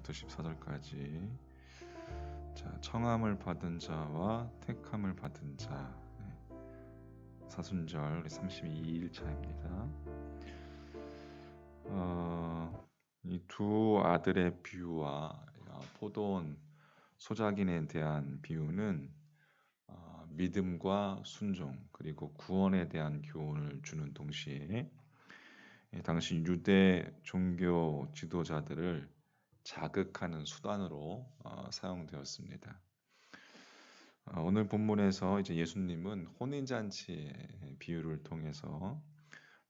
1절부터 14절까지. 자, 청함을 받은 자와 택함을 받은 자. 사순절 우리 32일차입니다. 이 두 아들의 비유와 포도원 소작인에 대한 비유는 믿음과 순종 그리고 구원에 대한 교훈을 주는 동시에 당시 유대 종교 지도자들을 자극하는 수단으로 사용되었습니다. 오늘 본문에서 이제 예수님은 혼인잔치의 비유를 통해서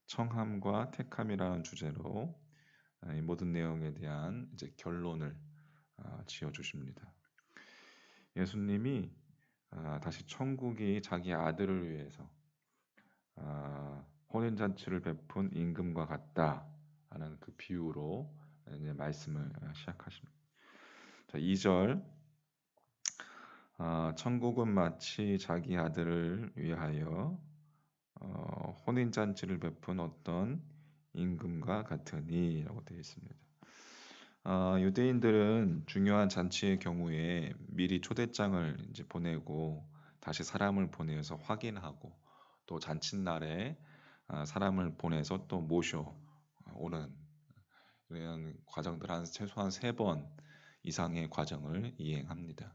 청함과 택함이라는 주제로 이 모든 내용에 대한 이제 결론을 지어 주십니다. 예수님이 다시 천국이 자기 아들을 위해서 혼인잔치를 베푼 임금과 같다 하는 그 비유로 이제 말씀을 시작하십니다. 자, 2절 천국은 마치 자기 아들을 위하여 혼인잔치를 베푼 어떤 임금과 같으니 라고 되어 있습니다. 유대인들은 중요한 잔치의 경우에 미리 초대장을 이제 보내고 다시 사람을 보내서 확인하고 또 잔칫날에 사람을 보내서 또 모셔 오는 이런 과정들 한 최소한 3번 이상의 과정을 이행합니다.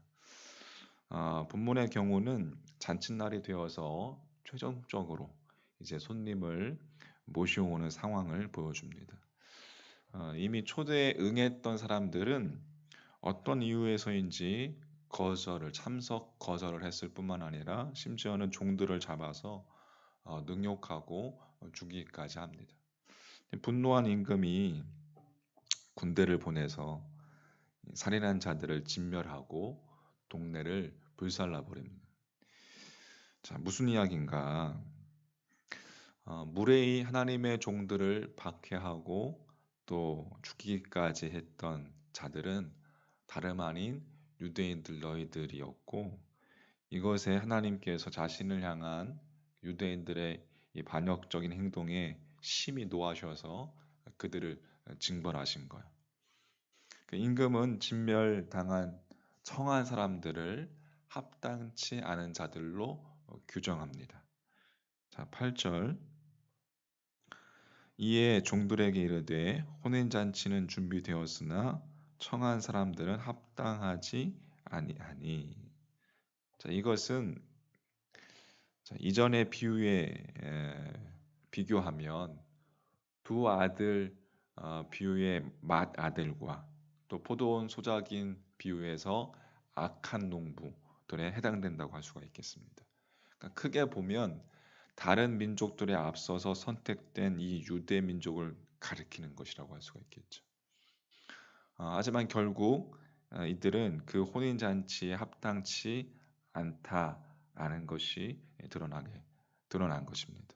본문의 경우는 잔칫날이 되어서 최종적으로 이제 손님을 모셔오는 상황을 보여줍니다. 이미 초대에 응했던 사람들은 어떤 이유에서인지 참석 거절을 했을 뿐만 아니라 심지어는 종들을 잡아서 능욕하고 죽이기까지 합니다. 분노한 임금이 군대를 보내서 살인한 자들을 진멸하고 동네를 불살라 버립니다. 자, 무슨 이야기인가? 무례히 하나님의 종들을 박해하고 또 죽이기까지 했던 자들은 다름 아닌 유대인들 너희들이었고, 이것에 하나님께서 자신을 향한 유대인들의 이 반역적인 행동에 심히 노하셔서 그들을 징벌하신 거예요. 그 임금은 진멸당한 청한 사람들을 합당치 않은 자들로 규정합니다. 자, 8절 이에 종들에게 이르되 혼인잔치는 준비되었으나 청한 사람들은 합당하지 아니하니. 자, 이것은 이전의 비유에 비교하면 두 아들 비유의 맏아들과 또 포도원 소작인 비유에서 악한 농부들에 해당된다고 할 수가 있겠습니다. 그러니까 크게 보면 다른 민족들에 앞서서 선택된 이 유대 민족을 가리키는 것이라고 할 수가 있겠죠. 하지만 결국 이들은 그 혼인잔치에 합당치 않다라는 것이 드러난 것입니다.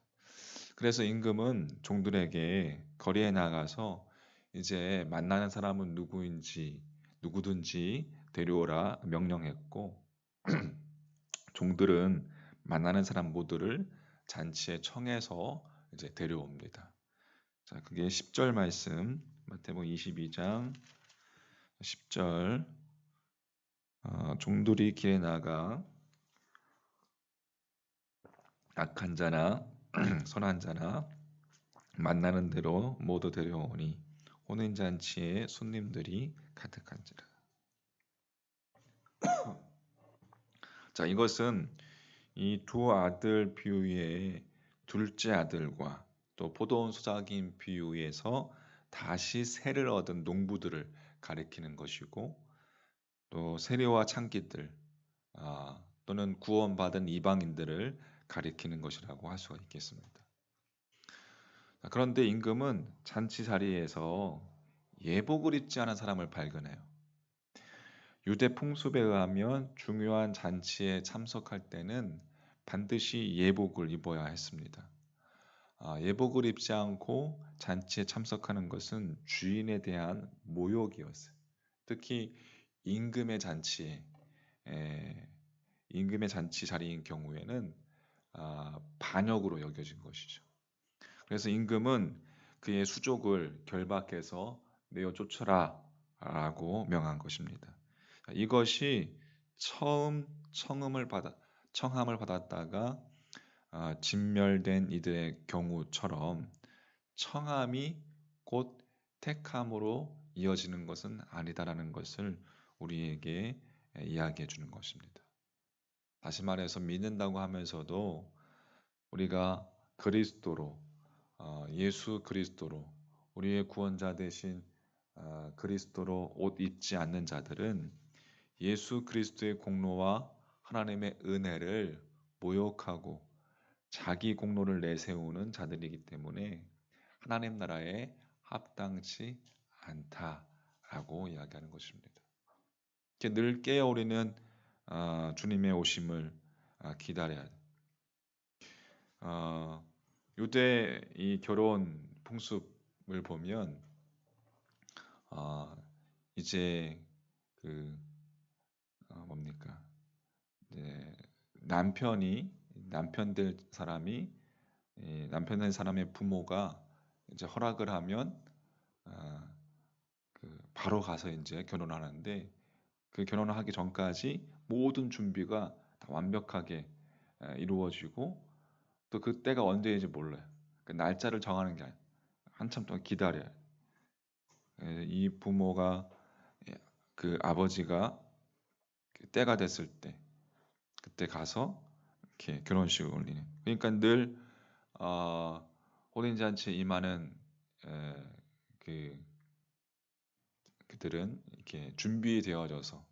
그래서 임금은 종들에게 거리에 나가서 이제 만나는 사람은 누구든지 데려오라 명령했고 종들은 만나는 사람 모두를 잔치에 청해서 이제 데려옵니다. 자, 그게 10절 말씀, 마태복음 22장 10절. 종들이 길에 나가 악한 자나 선한 자나 만나는 대로 모두 데려오니 혼인잔치에 손님들이 가득한지라. 자, 이것은 이 두 아들 비유의 둘째 아들과 또 포도원 소작인 비유에서 다시 세를 얻은 농부들을 가리키는 것이고, 또 세리와 창기들 또는 구원받은 이방인들을 가리키는 것이라고 할 수가 있겠습니다. 그런데 임금은 잔치 자리에서 예복을 입지 않은 사람을 발견해요. 유대 풍습에 의하면 중요한 잔치에 참석할 때는 반드시 예복을 입어야 했습니다. 예복을 입지 않고 잔치에 참석하는 것은 주인에 대한 모욕이었어요. 특히 임금의 잔치 자리인 경우에는 반역으로 여겨진 것이죠. 그래서 임금은 그의 수족을 결박해서 내어 쫓으라 라고 명한 것입니다. 이것이 처음 청함을 받았다가 진멸된 이들의 경우처럼 청함이 곧 택함으로 이어지는 것은 아니다라는 것을 우리에게 이야기해 주는 것입니다. 다시 말해서 믿는다고 하면서도 우리가 그리스도로 예수 그리스도로 우리의 구원자 되신 그리스도로 옷 입지 않는 자들은 예수 그리스도의 공로와 하나님의 은혜를 모욕하고 자기 공로를 내세우는 자들이기 때문에 하나님 나라에 합당치 않다라고 이야기하는 것입니다. 이렇게 늘 깨어 우리는 주님의 오심을 기다려야 돼. 유대 이 결혼 풍습을 보면 이제 그 뭡니까? 이제 남편 될 사람이 남편 된 사람의 부모가 이제 허락을 하면 바로 가서 이제 결혼하는데 그 결혼을 하기 전까지 모든 준비가 다 완벽하게 이루어지고 또 그때가 언제인지 몰라요. 그 날짜를 정하는 게 아니에요. 한참 동안 기다려요. 이 부모가 그 아버지가 때가 됐을 때 그때 가서 이렇게 결혼식을 올리는. 그러니까 늘 혼인잔치에 임하는 그들은 이렇게 준비되어져서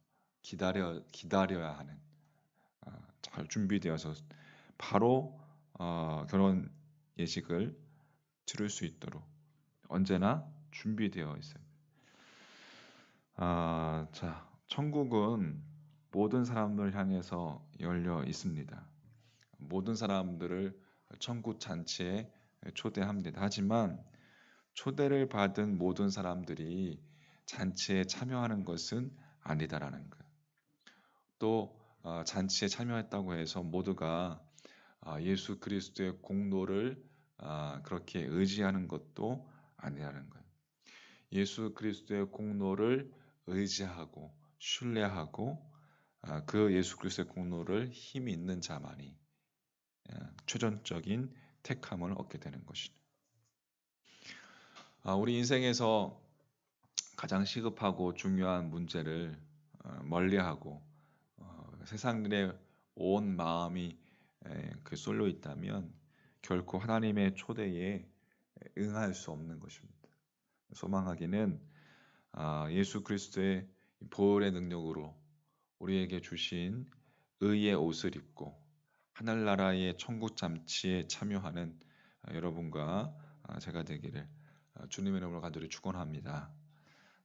기다려야 하는 잘 준비되어서 바로 결혼 예식을 치를 수 있도록 언제나 준비되어 있어요. 자, 천국은 모든 사람들을 향해서 열려 있습니다. 모든 사람들을 천국 잔치에 초대합니다. 하지만 초대를 받은 모든 사람들이 잔치에 참여하는 것은 아니다라는 거예요. 또 잔치에 참여했다고 해서 모두가 예수 그리스도의 공로를 그렇게 의지하는 것도 아니라는 거예요. 예수 그리스도의 공로를 의지하고 신뢰하고 그 예수 그리스도의 공로를 힘이 있는 자만이 최종적인 택함을 얻게 되는 것이죠. 우리 인생에서 가장 시급하고 중요한 문제를 멀리하고 세상 일에 온 마음이 쏠려 있다면 결코 하나님의 초대에 응할 수 없는 것입니다. 소망하기는 예수 그리스도의 보혈의 능력으로 우리에게 주신 의의 옷을 입고 하늘나라의 천국 잔치에 참여하는 여러분과 제가 되기를 주님의 이름으로 간절히 축원합니다.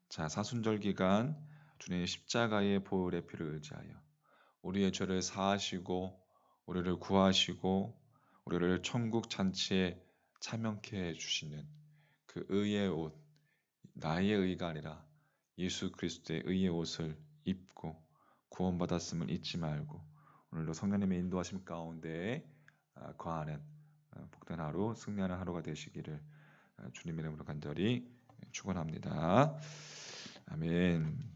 자, 사순절 기간 주님의 십자가의 보혈의 피를 의지하여 우리의 죄를 사하시고 우리를 구하시고 우리를 천국 잔치에 참여케 해 주시는 그 의의 옷, 나의 의가 아니라 예수 그리스도의 의의 옷을 입고 구원받았음을 잊지 말고 오늘도 성령님의 인도하심 가운데 거하는 복된 하루, 승리하는 하루가 되시기를 주님의 이름으로 간절히 축원합니다. 아멘.